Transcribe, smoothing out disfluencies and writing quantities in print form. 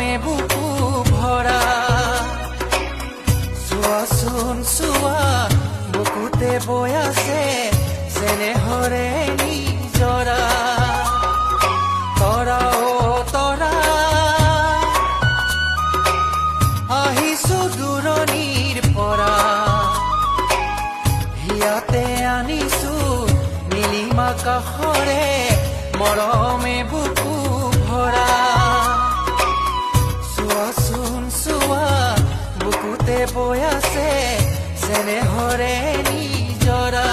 মৰমে বুকু ভৰা চোৱাচোন চোৱা বুকুতে বৈ আছে চেনেহৰে নিজৰা তৰা অ' তৰা আহিছো দূৰণিৰ পৰা হিয়াতে আনিছো নীলিম আকাশৰে মৰমে বুকু ভৰা চোৱাচোন চোৱা বুকুতে বৈ আছে চেনেহৰে নিজৰা